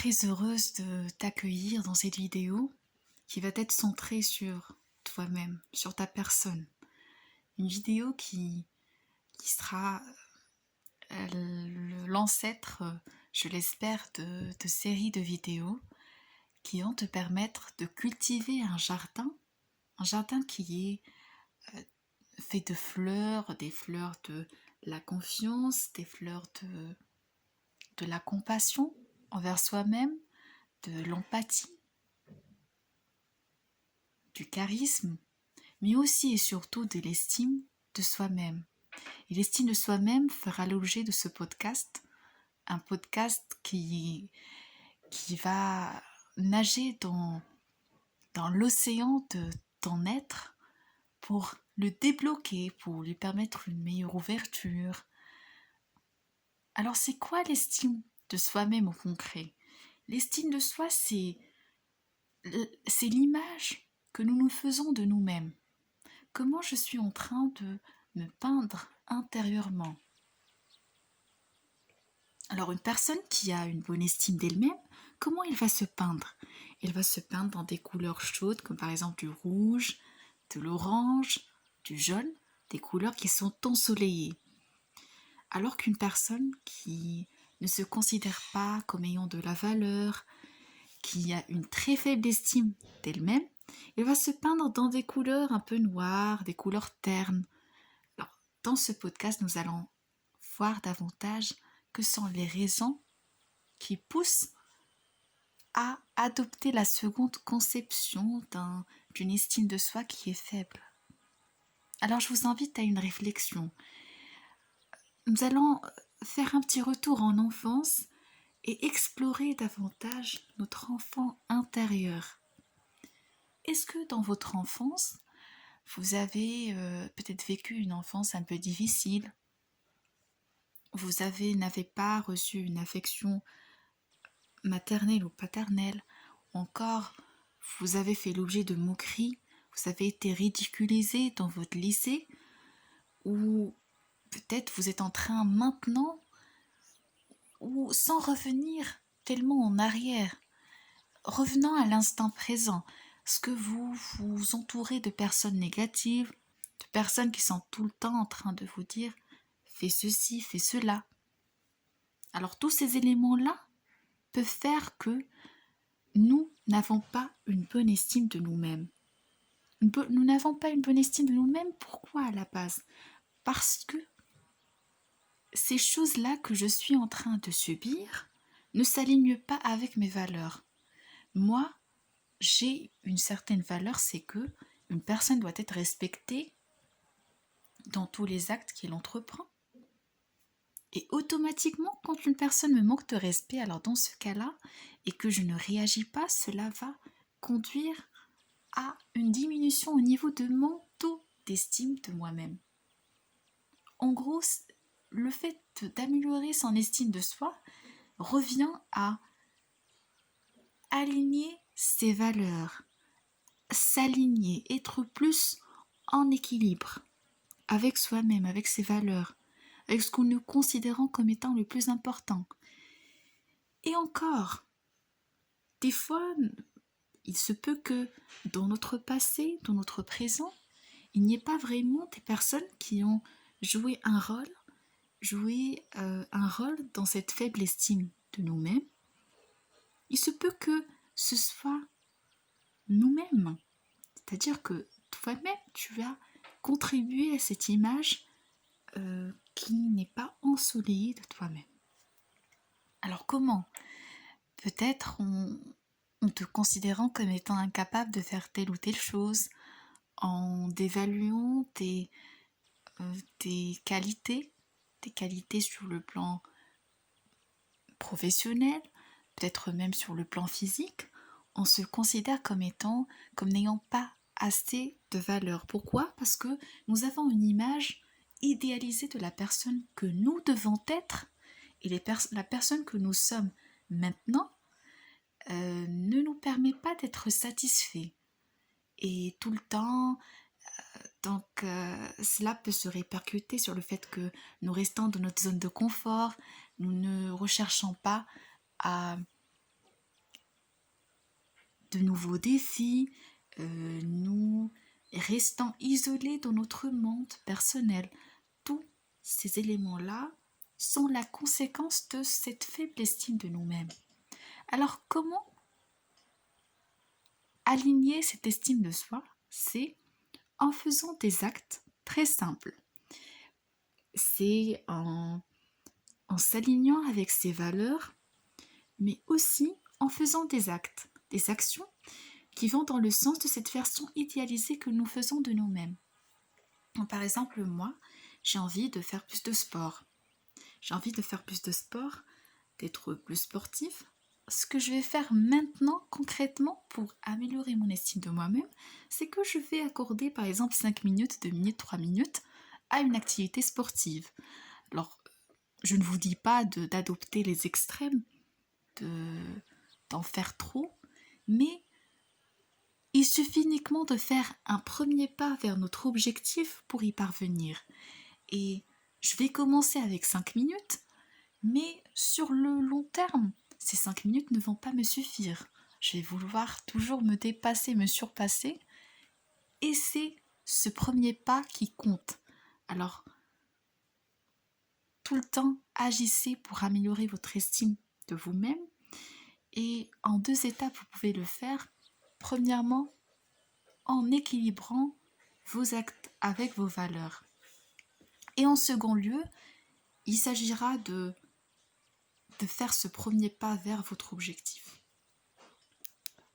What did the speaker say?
très heureuse de t'accueillir dans cette vidéo qui va être centrée sur toi-même, sur ta personne. Une vidéo qui sera l'ancêtre, je l'espère, de séries de vidéos qui vont te permettre de cultiver un jardin qui est fait de fleurs, des fleurs de la confiance, des fleurs de la compassion envers soi-même, de l'empathie, du charisme, mais aussi et surtout de l'estime de soi-même. Et l'estime de soi-même fera l'objet de ce podcast, un podcast qui va nager dans l'océan de ton être pour le débloquer, pour lui permettre une meilleure ouverture. Alors c'est quoi l'estime de soi-même au concret? L'estime de soi, c'est l'image que nous nous faisons de nous-mêmes. Comment je suis en train de me peindre intérieurement? Alors une personne qui a une bonne estime d'elle-même, comment elle va se peindre? Elle va se peindre dans des couleurs chaudes comme par exemple du rouge, de l'orange, du jaune, des couleurs qui sont ensoleillées. Alors qu'une personne qui ne se considère pas comme ayant de la valeur, qui a une très faible estime d'elle-même, elle va se peindre dans des couleurs un peu noires, des couleurs ternes. Alors, dans ce podcast, nous allons voir davantage que sont les raisons qui poussent à adopter la seconde conception d'une estime de soi qui est faible. Alors je vous invite à une réflexion. Nous allons faire un petit retour en enfance et explorer davantage notre enfant intérieur. Est-ce que dans votre enfance, vous avez peut-être vécu une enfance un peu difficile? Vous n'avez pas reçu une affection maternelle ou paternelle, ou encore vous avez fait l'objet de moqueries, vous avez été ridiculisé dans votre lycée, ou peut-être vous êtes en train maintenant, ou sans revenir tellement en arrière, revenant à l'instant présent, est-ce que vous vous entourez de personnes négatives, de personnes qui sont tout le temps en train de vous dire fais ceci, fais cela? Alors tous ces éléments-là peuvent faire que nous n'avons pas une bonne estime de nous-mêmes. Nous n'avons pas une bonne estime de nous-mêmes, pourquoi à la base? Parce que ces choses-là que je suis en train de subir ne s'alignent pas avec mes valeurs. Moi, j'ai une certaine valeur, c'est que une personne doit être respectée dans tous les actes qu'elle entreprend. Et automatiquement, quand une personne me manque de respect, alors dans ce cas-là, et que je ne réagis pas, cela va conduire à une diminution au niveau de mon taux d'estime de moi-même. En gros, le fait d'améliorer son estime de soi revient à aligner ses valeurs, s'aligner, être plus en équilibre avec soi-même, avec ses valeurs, avec ce que nous considérons comme étant le plus important. Et encore, des fois, il se peut que dans notre passé, dans notre présent, il n'y ait pas vraiment des personnes qui ont joué un rôle dans cette faible estime de nous-mêmes. Il se peut que ce soit nous-mêmes, c'est-à-dire que toi-même, tu as contribué à cette image qui n'est pas ensoleillée de toi-même. Alors comment? Peut-être en te considérant comme étant incapable de faire telle ou telle chose, en dévaluant tes qualités, sur le plan professionnel, peut-être même sur le plan physique, on se considère comme n'ayant pas assez de valeur. Pourquoi? Parce que nous avons une image idéalisée de la personne que nous devons être, et la personne que nous sommes maintenant ne nous permet pas d'être satisfaits. Et tout le temps, cela peut se répercuter sur le fait que nous restons dans notre zone de confort, nous ne recherchons pas à de nouveaux défis, nous restons isolés dans notre monde personnel. Tous ces éléments-là sont la conséquence de cette faible estime de nous-mêmes. Alors comment aligner cette estime de soi? C'est en faisant des actes très simples. C'est en s'alignant avec ses valeurs, mais aussi en faisant des actes, des actions qui vont dans le sens de cette version idéalisée que nous faisons de nous-mêmes. Par exemple, moi, j'ai envie de faire plus de sport. J'ai envie de faire plus de sport, d'être plus sportif. Ce que je vais faire maintenant, concrètement, pour améliorer mon estime de moi-même, c'est que je vais accorder, par exemple, 5 minutes, 2 minutes, 3 minutes à une activité sportive. Alors, je ne vous dis pas d'adopter les extrêmes, d'en faire trop, mais il suffit uniquement de faire un premier pas vers notre objectif pour y parvenir. Et je vais commencer avec 5 minutes, mais sur le long terme, ces 5 minutes ne vont pas me suffire. Je vais vouloir toujours me dépasser, me surpasser, et c'est ce premier pas qui compte. Alors, tout le temps, agissez pour améliorer votre estime de vous-même, et en 2 étapes, vous pouvez le faire. Premièrement, en équilibrant vos actes avec vos valeurs. Et en second lieu, il s'agira de faire ce premier pas vers votre objectif.